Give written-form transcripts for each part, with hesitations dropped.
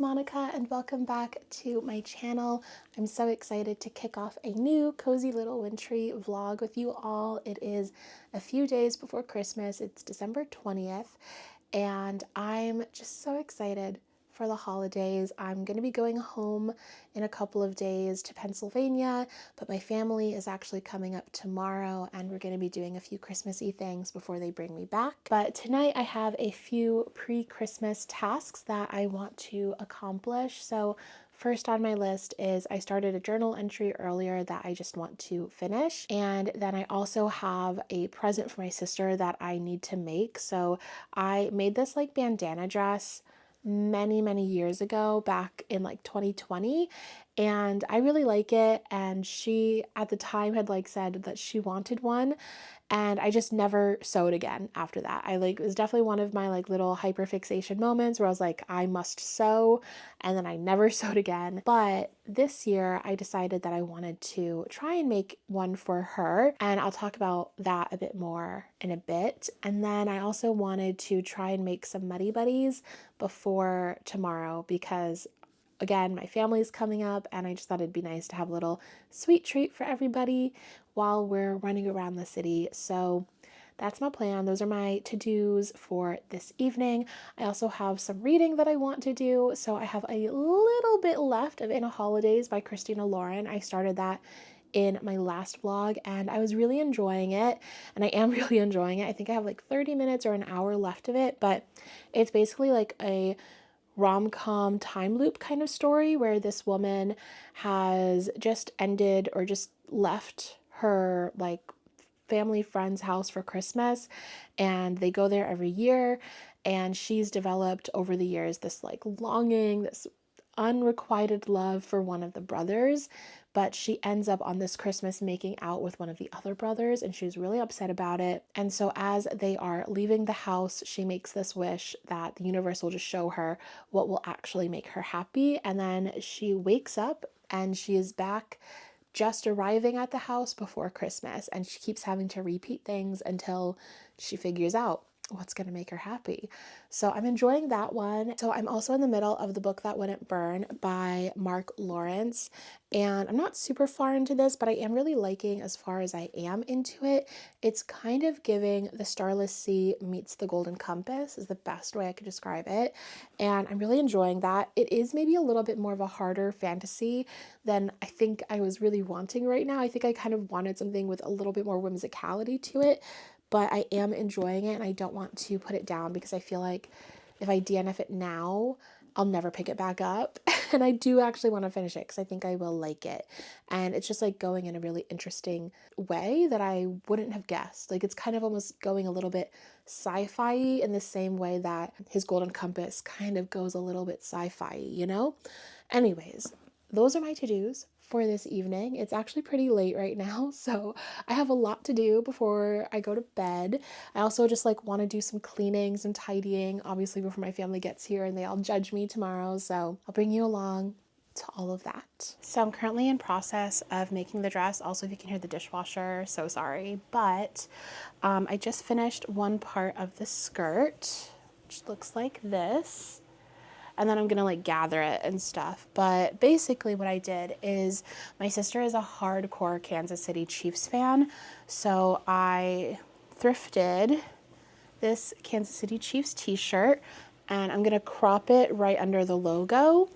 Monica and welcome back to my channel. I'm so excited to kick off a new cozy little wintry vlog with you all. It is a few days before Christmas. It's December 20th and I'm just so excited for the holidays. I'm going to be going home in a couple of days to Pennsylvania, but my family is actually coming up tomorrow and we're going to be doing a few Christmassy things before they bring me back. But tonight I have a few pre-Christmas tasks that I want to accomplish. So first on my list is I started a journal entry earlier that I just want to finish. And then I also have a present for my sister that I need to make. So I made this like bandana dress many years ago, back in like 2020, and I really like it, and she at the time had like said that she wanted one, and I just never sewed again after that. It was definitely one of my like little hyperfixation moments where I was like, I must sew, and then I never sewed again. But this year I decided that I wanted to try and make one for her, and I'll talk about that a bit more in a bit. And then I also wanted to try and make some Muddy Buddies before tomorrow because again, my family's coming up and I just thought it'd be nice to have a little sweet treat for everybody while we're running around the city. So that's my plan. Those are my to-dos for this evening. I also have some reading that I want to do. So I have a little bit left of In a Holidays by Christina Lauren. I started that in my last vlog and I was really enjoying it, and I am really enjoying it. I think I have like 30 minutes or an hour left of it, but it's basically like a rom-com time loop kind of story where this woman has just ended or just left her like family friend's house for Christmas, and they go there every year, and she's developed over the years this like longing, this unrequited love for one of the brothers, but she ends up on this Christmas making out with one of the other brothers, and she's really upset about it. And so as they are leaving the house, she makes this wish that the universe will just show her what will actually make her happy. And then she wakes up and she is back just arriving at the house before Christmas, and she keeps having to repeat things until she figures out what's going to make her happy. So I'm enjoying that one. So I'm also in the middle of The Book That Wouldn't Burn by Mark Lawrence, and I'm not super far into this, but I am really liking as far as I am into it. It's kind of giving The Starless Sea meets The Golden Compass is the best way I could describe it, and I'm really enjoying that. It is maybe a little bit more of a harder fantasy than I think I was really wanting right now. I think I kind of wanted something with a little bit more whimsicality to it, but I am enjoying it and I don't want to put it down because I feel like if I DNF it now, I'll never pick it back up. And I do actually want to finish it because I think I will like it. And it's just like going in a really interesting way that I wouldn't have guessed. Like it's kind of almost going a little bit sci-fi in the same way that his Golden Compass kind of goes a little bit sci-fi, you know? Anyways, those are my to-dos for this evening. It's actually pretty late right now, so I have a lot to do before I go to bed. I also just like want to do some cleaning, some tidying, obviously before my family gets here and they all judge me tomorrow, so I'll bring you along to all of that. So I'm currently in process of making the dress. Also, if you can hear the dishwasher, so sorry, but I just finished one part of the skirt, which looks like this. And then I'm gonna like gather it and stuff. But basically what I did is my sister is a hardcore Kansas City Chiefs fan. So I thrifted this Kansas City Chiefs t-shirt and I'm gonna crop it right under the logo.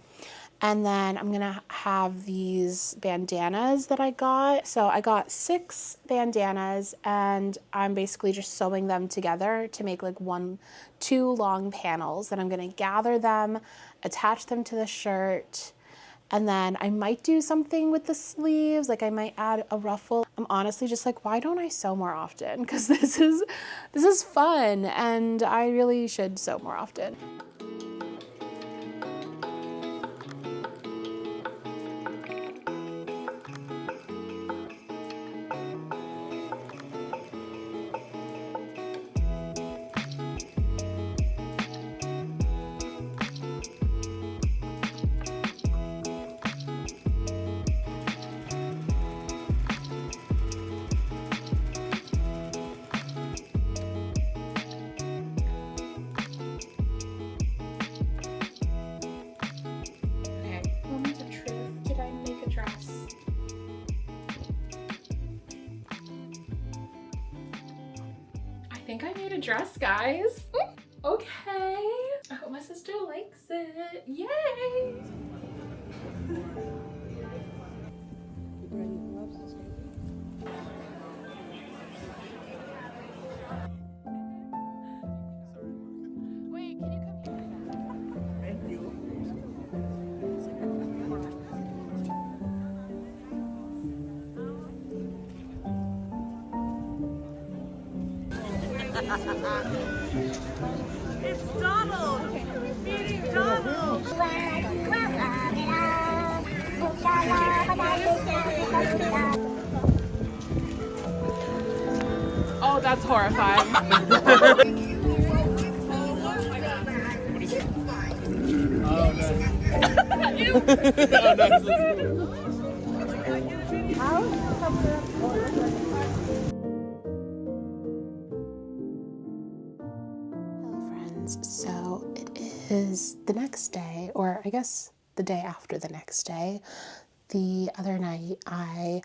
And then I'm gonna have these bandanas that I got. So I got 6 bandanas and I'm basically just sewing them together to make like 2 long panels. And I'm gonna gather them, attach them to the shirt, and then I might do something with the sleeves, like I might add a ruffle. I'm honestly just like, why don't I sew more often? Because this is fun and I really should sew more often. think I made a dress, guys. Okay. I hope my sister likes it. Yay! Wait, can you come here? Thank you. It's Donald! Meeting Donald! Oh, that's horrifying. Hello friends, so it is the next day, or I guess the day after the next day. The other night I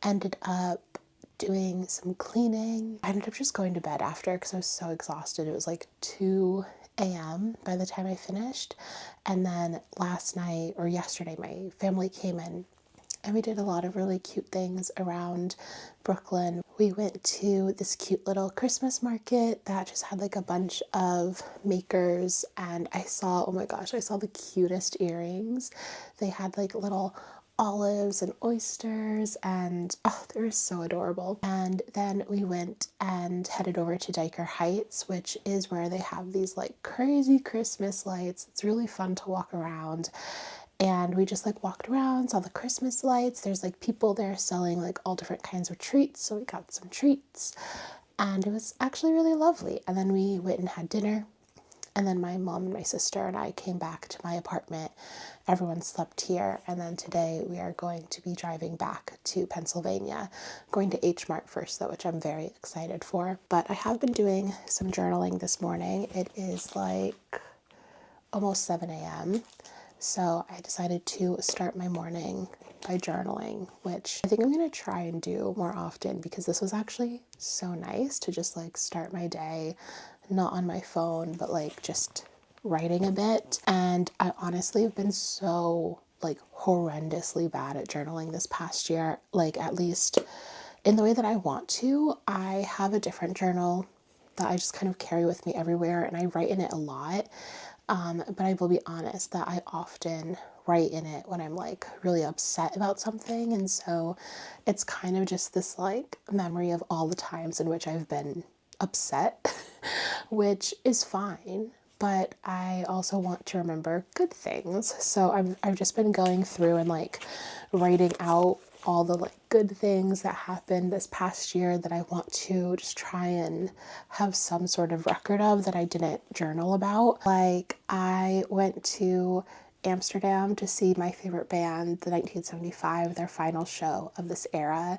ended up doing some cleaning. I ended up just going to bed after because I was so exhausted. It was like 2 a.m. by the time I finished. And then last night or yesterday my family came in and we did a lot of really cute things around Brooklyn. We went to this cute little Christmas market that just had like a bunch of makers, and I saw, oh my gosh, I saw the cutest earrings. They had like little olives and oysters, and oh, they were so adorable. And then we went and headed over to Diker Heights, which is where they have these like crazy Christmas lights. It's really fun to walk around. And we just like walked around, saw the Christmas lights. There's like people there selling like all different kinds of treats. So we got some treats and it was actually really lovely. And then we went and had dinner. And then my mom and my sister and I came back to my apartment. Everyone slept here. And then today we are going to be driving back to Pennsylvania, going to H Mart first though, which I'm very excited for. But I have been doing some journaling this morning. It is like almost 7 a.m. So I decided to start my morning by journaling, which I think I'm going to try and do more often because this was actually so nice to just like start my day, not on my phone, but like just writing a bit. And I honestly have been so like horrendously bad at journaling this past year, like at least in the way that I want to. I have a different journal that I just kind of carry with me everywhere and I write in it a lot. But I will be honest that I often write in it when I'm like really upset about something. And so it's kind of just this like memory of all the times in which I've been upset, which is fine. But I also want to remember good things. So I've just been going through and like writing out all the like good things that happened this past year that I want to just try and have some sort of record of that I didn't journal about. Like I went to Amsterdam to see my favorite band, the 1975, their final show of this era,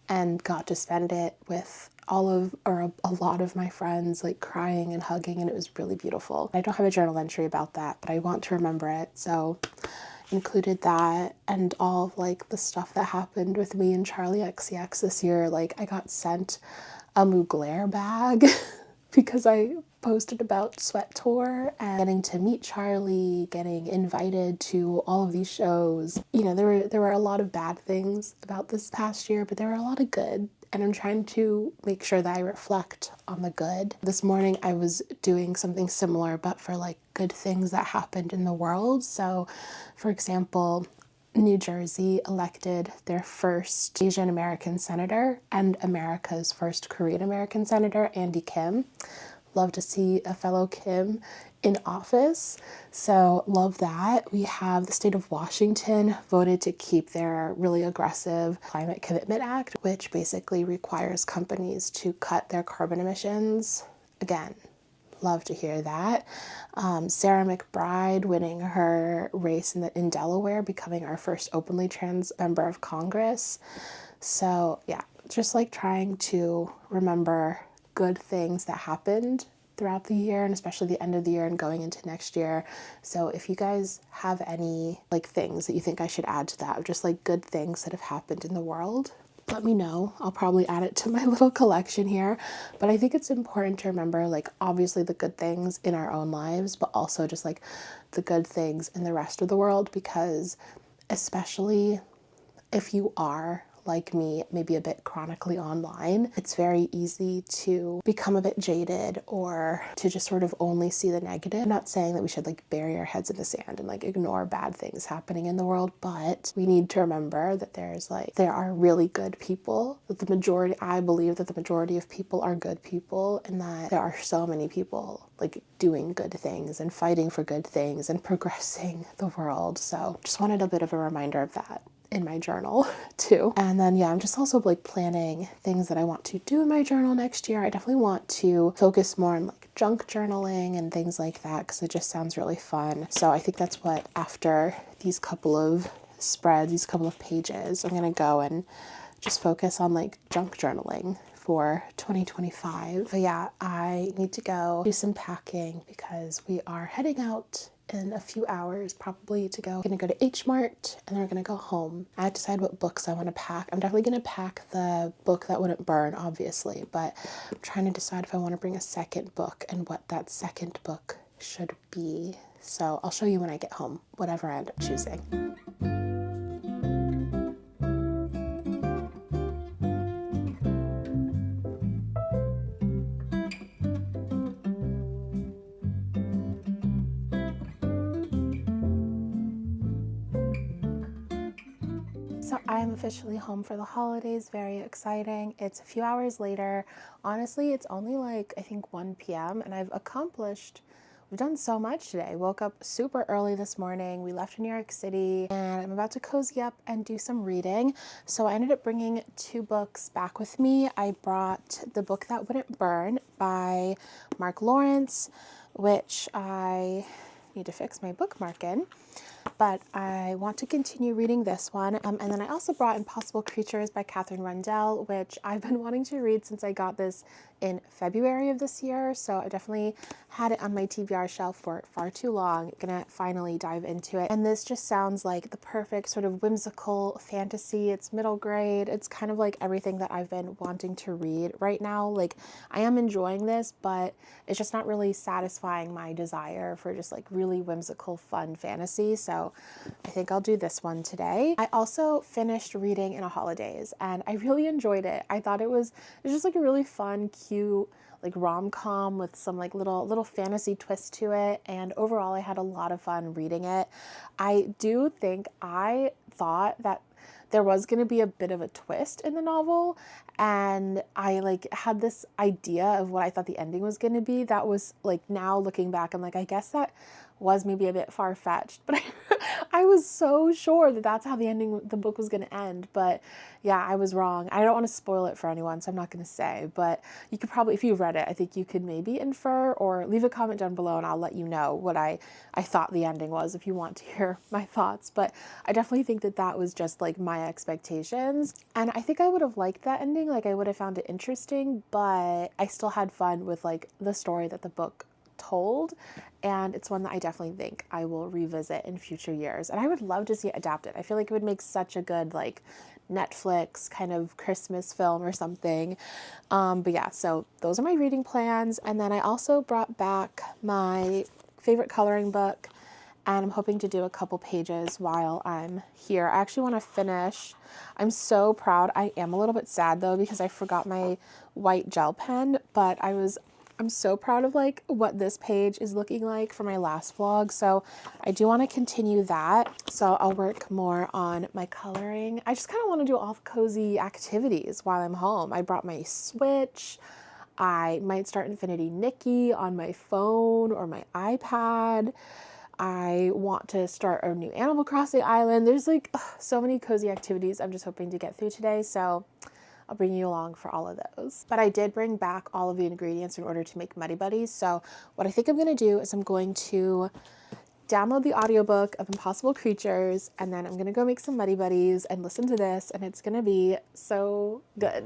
and got to spend it with all of, or a lot of my friends, like crying and hugging, and it was really beautiful. I don't have a journal entry about that, but I want to remember it, so included that and all of like the stuff that happened with me and Charlie XCX this year. Like I got sent a Mugler bag because I posted about Sweat Tour and getting to meet Charlie, getting invited to all of these shows. You know, there were a lot of bad things about this past year, but there were a lot of good. And I'm trying to make sure that I reflect on the good. This morning I was doing something similar, but for like good things that happened in the world. So, for example, New Jersey elected their first Asian American senator and America's first Korean American senator, Andy Kim. Love to see a fellow Kim in office, so love that. We have the state of Washington voted to keep their really aggressive Climate Commitment Act, which basically requires companies to cut their carbon emissions. Again, love to hear that. Sarah McBride winning her race in Delaware, becoming our first openly trans member of Congress. So yeah, just like trying to remember good things that happened throughout the year, and especially the end of the year and going into next year. So if you guys have any like things that you think I should add to that, just like good things that have happened in the world, let me know. I'll probably add it to my little collection here. But I think it's important to remember, like, obviously the good things in our own lives, but also just like the good things in the rest of the world, because especially if you are like me, maybe a bit chronically online, it's very easy to become a bit jaded or to just sort of only see the negative. I'm not saying that we should like bury our heads in the sand and like ignore bad things happening in the world, but we need to remember that there are really good people, that I believe that the majority of people are good people, and that there are so many people like doing good things and fighting for good things and progressing the world. So just wanted a bit of a reminder of that in my journal too. And then I'm just also like planning things that I want to do in my journal next year. I definitely want to focus more on like junk journaling and things like that, because it just sounds really fun. So I think that's what, after these couple of spreads, these couple of pages, I'm gonna go and just focus on like junk journaling for 2025. But I need to go do some packing because we are heading out in a few hours, probably to go. I'm gonna go to H Mart and then we're gonna go home. I have to decide what books I want to pack. I'm definitely gonna pack the book that wouldn't burn, obviously, but I'm trying to decide if I want to bring a second book and what that second book should be. So I'll show you when I get home, whatever I end up choosing. So I'm officially home for the holidays, very exciting. It's a few hours later. Honestly, it's only like, I think 1 p.m. and we've done so much today. Woke up super early this morning. We left New York City and I'm about to cozy up and do some reading. So I ended up bringing 2 books back with me. I brought The Book That Wouldn't Burn by Mark Lawrence, which I need to fix my bookmark in. But I want to continue reading this one. And then I also brought Impossible Creatures by Catherine Rundell, which I've been wanting to read since I got this in February of this year. So I definitely had it on my TBR shelf for far too long. Gonna finally dive into it. And this just sounds like the perfect sort of whimsical fantasy. It's middle grade. It's kind of like everything that I've been wanting to read right now. Like, I am enjoying this, but it's just not really satisfying my desire for just like really whimsical, fun fantasy. So I think I'll do this one today. I also finished reading In a Holidays and I really enjoyed it. I thought it was just like a really fun, cute, like rom-com with some like little fantasy twist to it. And overall, I had a lot of fun reading it. I do think I thought that there was going to be a bit of a twist in the novel, and I like had this idea of what I thought the ending was going to be. That was like, now looking back, I'm like, I guess that was maybe a bit far-fetched, but I was so sure that that's how the book was going to end. But I was wrong. I don't want to spoil it for anyone, so I'm not going to say, but you could probably, if you've read it, I think you could maybe infer or leave a comment down below and I'll let you know what I thought the ending was if you want to hear my thoughts. But I definitely think that was just like my expectations. And I think I would have liked that ending. Like, I would have found it interesting, but I still had fun with like the story that the book told, and it's one that I definitely think I will revisit in future years, and I would love to see it adapted. I feel like it would make such a good like Netflix kind of Christmas film or something. But so those are my reading plans. And then I also brought back my favorite coloring book, and I'm hoping to do a couple pages while I'm here. I actually want to finish. I'm so proud. I am a little bit sad though because I forgot my white gel pen, but I'm so proud of like what this page is looking like for my last vlog. So I do want to continue that. So I'll work more on my coloring. I just kind of want to do all the cozy activities while I'm home. I brought my Switch. I might start Infinity Nikki on my phone or my iPad. I want to start a new Animal Crossing island. There's like so many cozy activities I'm just hoping to get through today. So I'll bring you along for all of those. But I did bring back all of the ingredients in order to make Muddy Buddies. So what I think I'm going to do is I'm going to download the audiobook of Impossible Creatures, and then I'm going to go make some Muddy Buddies and listen to this, and it's going to be so good.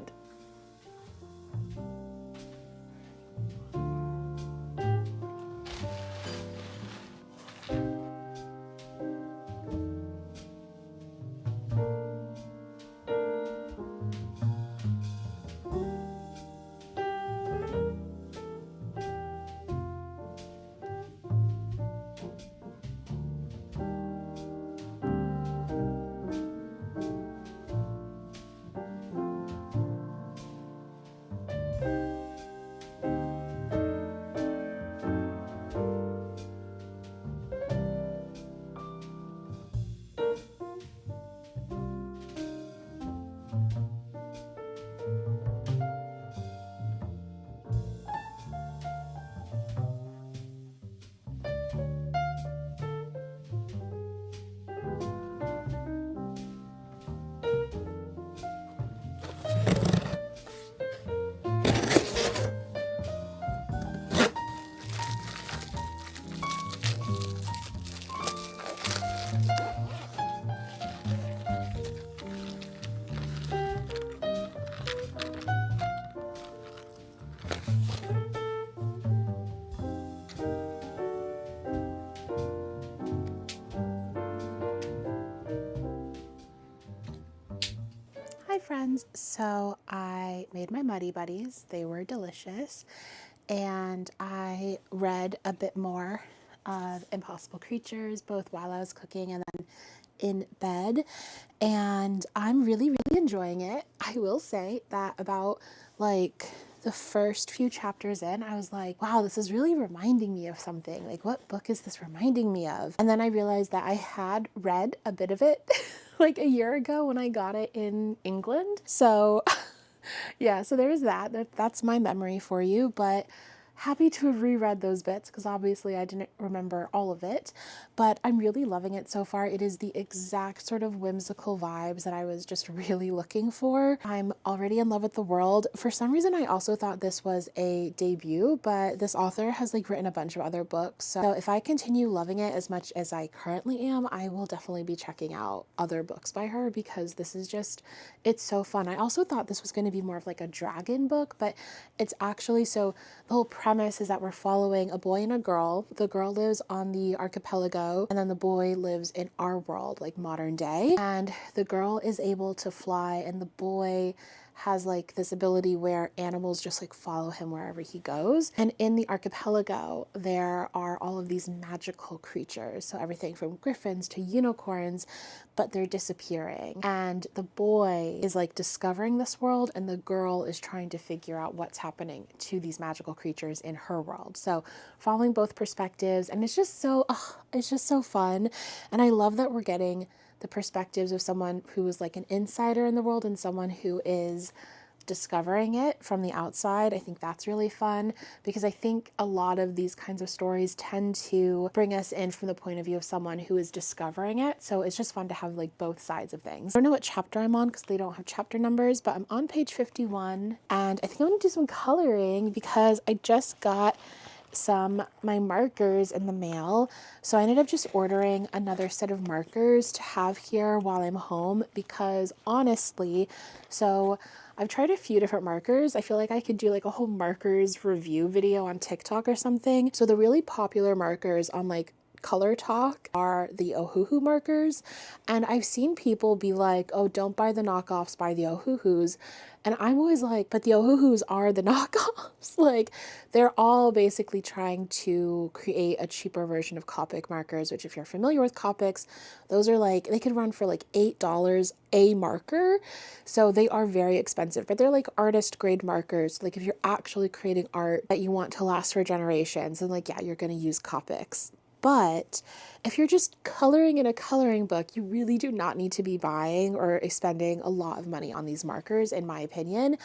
friends. So I made my Muddy Buddies. They were delicious. And I read a bit more of Impossible Creatures, both while I was cooking and then in bed. And I'm really, really enjoying it. I will say that about like the first few chapters in, I was like, wow, this is really reminding me of something. Like, what book is this reminding me of? And then I realized that I had read a bit of it like a year ago when I got it in England. So yeah, so there's that. That's my memory for you, but happy to have reread those bits because obviously I didn't remember all of it, but I'm really loving it so far. It is the exact sort of whimsical vibes that I was just really looking for. I'm already in love with the world. For some reason, I also thought this was a debut, but this author has like written a bunch of other books. So if I continue loving it as much as I currently am, I will definitely be checking out other books by her because this is just, it's so fun. I also thought this was going to be more of like a dragon book, but it's actually, so the whole premise is that we're following a boy and a girl. The girl lives on the archipelago and then the boy lives in our world, like modern day. And the girl is able to fly and the boy has like this ability where animals just like follow him wherever he goes. And in the archipelago, there are all of these magical creatures. So everything from griffins to unicorns, but they're disappearing. And the boy is like discovering this world and the girl is trying to figure out what's happening to these magical creatures in her world. So following both perspectives, and it's just so fun. And I love that we're getting the perspectives of someone who is like an insider in the world and someone who is discovering it from the outside. I think that's really fun because I think a lot of these kinds of stories tend to bring us in from the point of view of someone who is discovering it. So it's just fun to have like both sides of things. I don't know what chapter I'm on because they don't have chapter numbers, but I'm on page 51 and I think I'm going to do some coloring because I just got my markers in the mail. So I ended up just ordering another set of markers to have here while I'm home because honestly, so I've tried a few different markers. I feel like I could do like a whole markers review video on TikTok or something. So the really popular markers on like Color Talk are the Ohuhu markers. And I've seen people be like, oh, don't buy the knockoffs, buy the Ohuhus. And I'm always like, but the Ohuhus are the knockoffs. Like, they're all basically trying to create a cheaper version of Copic markers, which if you're familiar with Copics, those are like, they could run for like $8 a marker. So they are very expensive, but they're like artist grade markers. Like if you're actually creating art that you want to last for generations, then like, yeah, you're going to use Copics. But if you're just coloring in a coloring book, you really do not need to be buying or spending a lot of money on these markers, in my opinion.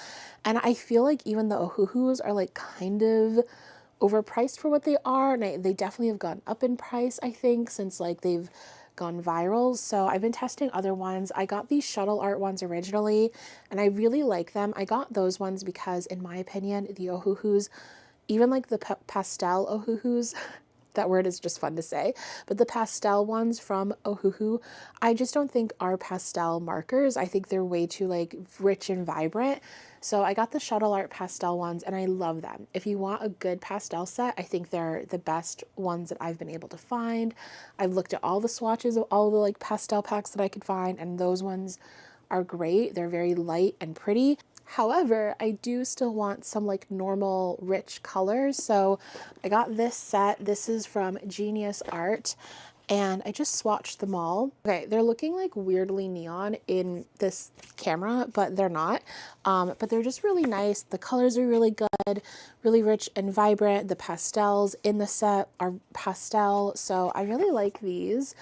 And I feel like even the Ohuhus are like kind of overpriced for what they are. And they definitely have gone up in price, I think, since like they've gone viral. So I've been testing other ones. I got these shuttle art ones originally, and I really like them. I got those ones because, in my opinion, the Ohuhus, even like the pastel Ohuhus, that word is just fun to say, but the pastel ones from Ohuhu, I just don't think are pastel markers. I think they're way too like rich and vibrant. So I got the shuttle art pastel ones and I love them. If you want a good pastel set, I think they're the best ones that I've been able to find. I've looked at all the swatches of all the like pastel packs that I could find, and those ones are great. They're very light and pretty. However, I do still want some like normal rich colors. So I got this set. This is from Genius Art and I just swatched them all. Okay, they're looking like weirdly neon in this camera, but they're not. But they're just really nice. The colors are really good, really rich and vibrant. The pastels in the set are pastel. So I really like these.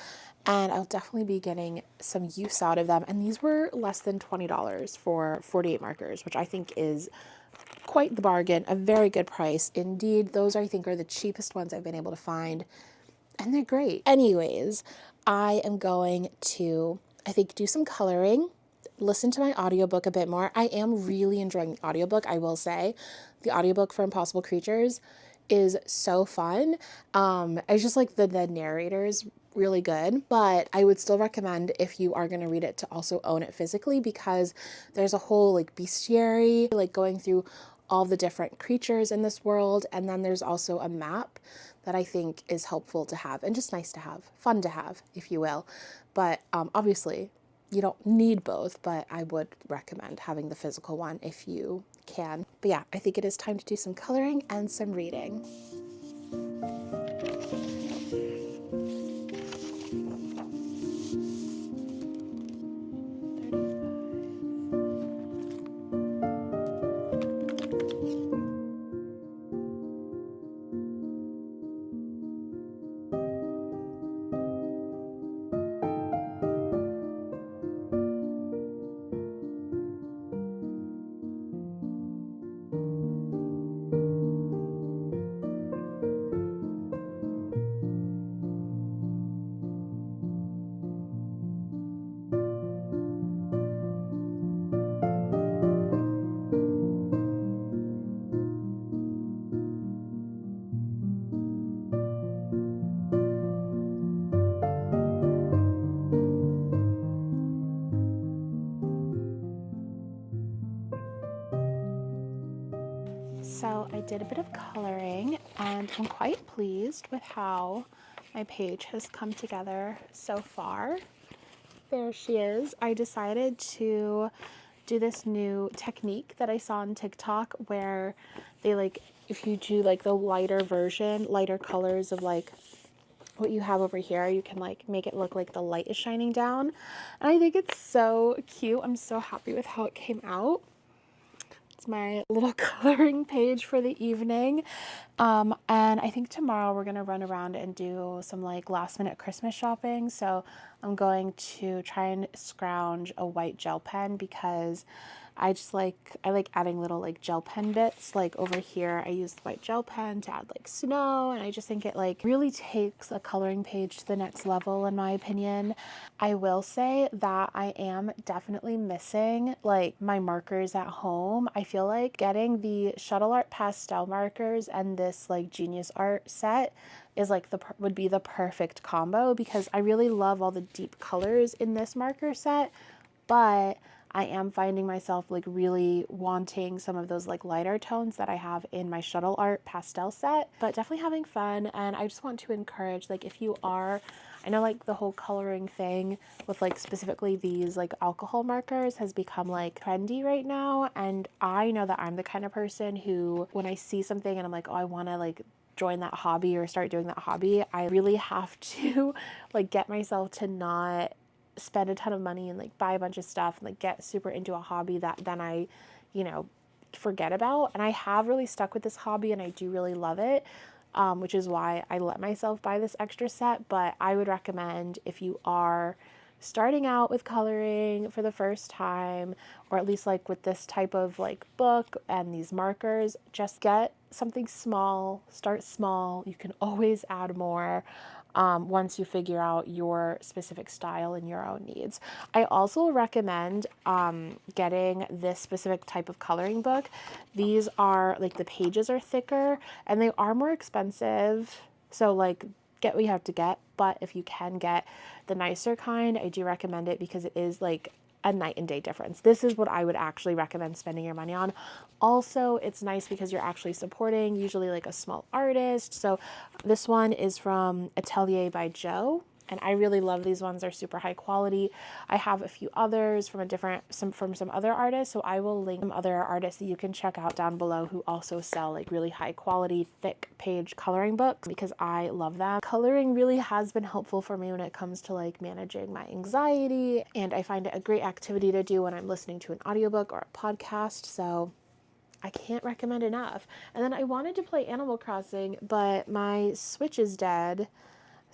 And I'll definitely be getting some use out of them. And these were less than $20 for 48 markers, which I think is quite the bargain, a very good price. Indeed, those I think are the cheapest ones I've been able to find, and they're great. Anyways, I am going to, I think, do some coloring, listen to my audiobook a bit more. I am really enjoying the audiobook, I will say. The audiobook for Impossible Creatures is so fun. I just like the narrators really good, but I would still recommend, if you are going to read it, to also own it physically because there's a whole like bestiary, like going through all the different creatures in this world, and then there's also a map that I think is helpful to have and just nice to have, fun to have, if you will. But obviously you don't need both, but I would recommend having the physical one if you can. But yeah, I think it is time to do some coloring and some reading. So I did a bit of coloring and I'm quite pleased with how my page has come together so far. There she is. I decided to do this new technique that I saw on TikTok where they if you do the lighter version, lighter colors of what you have over here, you can make it look like the light is shining down. And I think it's so cute. I'm so happy with how it came out. It's my little coloring page for the evening. And I think tomorrow we're going to run around and do some last minute Christmas shopping. So I'm going to try and scrounge a white gel pen because I like adding little gel pen bits. Over here I use the white gel pen to add snow, and I just think it really takes a coloring page to the next level in my opinion. I will say that I am definitely missing my markers at home. I feel like getting the Shuttle Art pastel markers and this Genius Art set is would be the perfect combo, because I really love all the deep colors in this marker set, but I am finding myself really wanting some of those lighter tones that I have in my Shuttle Art pastel set. But definitely having fun, and I just want to encourage if you are, I know the whole coloring thing with specifically these alcohol markers has become trendy right now, and I know that I'm the kind of person who, when I see something and I'm oh, I want to join that hobby or start doing that hobby, I really have to get myself to not spend a ton of money and buy a bunch of stuff and get super into a hobby that then I, forget about. And I have really stuck with this hobby and I do really love it, which is why I let myself buy this extra set. But I would recommend, if you are starting out with coloring for the first time, or at least with this type of book and these markers, just get something small, start small. You can always add more once you figure out your specific style and your own needs. I also recommend getting this specific type of coloring book. These are the pages are thicker and they are more expensive. So get what you have to get, but if you can get the nicer kind, I do recommend it because it is a night and day difference. This is what I would actually recommend spending your money on. Also, it's nice because you're actually supporting usually a small artist. So this one is from atelierbyjo, and I really love these ones. They're super high quality. I have a few others from some other artists, so I will link some other artists that you can check out down below who also sell really high quality thick page coloring books, because I love them. Coloring really has been helpful for me when it comes to managing my anxiety, and I find it a great activity to do when I'm listening to an audiobook or a podcast, so I can't recommend enough. And then I wanted to play Animal Crossing, but my Switch is dead.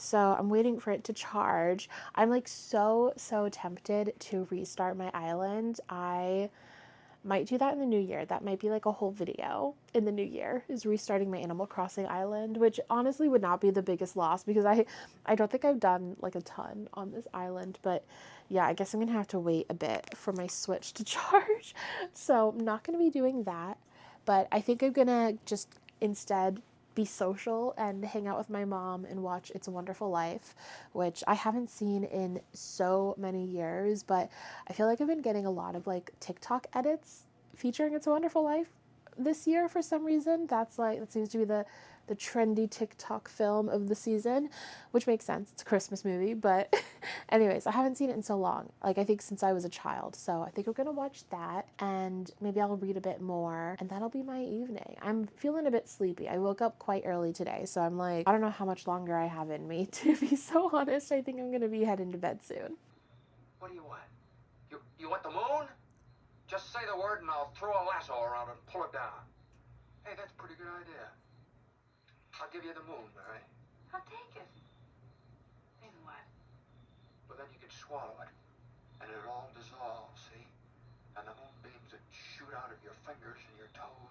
So I'm waiting for it to charge. I'm so tempted to restart my island. I might do that in the new year. That might be a whole video in the new year, is restarting my Animal Crossing island, which honestly would not be the biggest loss because I don't think I've done a ton on this island. But yeah, I guess I'm gonna have to wait a bit for my Switch to charge. So I'm not gonna be doing that, but I think I'm gonna just instead be social and hang out with my mom and watch It's a Wonderful Life, which I haven't seen in so many years, but I feel I've been getting a lot of TikTok edits featuring It's a Wonderful Life this year for some reason. That seems to be the trendy TikTok film of the season, which makes sense. It's a Christmas movie, but anyways, I haven't seen it in so long. Like, I think since I was a child. So I think we're gonna watch that, and maybe I'll read a bit more, and that'll be my evening. I'm feeling a bit sleepy. I woke up quite early today, so I'm like, I don't know how much longer I have in me. To be so honest, I think I'm gonna be heading to bed soon. What do you want? You want the moon? Just say the word and I'll throw a lasso around and pull it down. Hey, that's a pretty good idea. I'll give you the moon, Mary. I'll take it. Then what? Well, then you can swallow it. And it all dissolves, see? And the moonbeams that shoot out of your fingers and your toes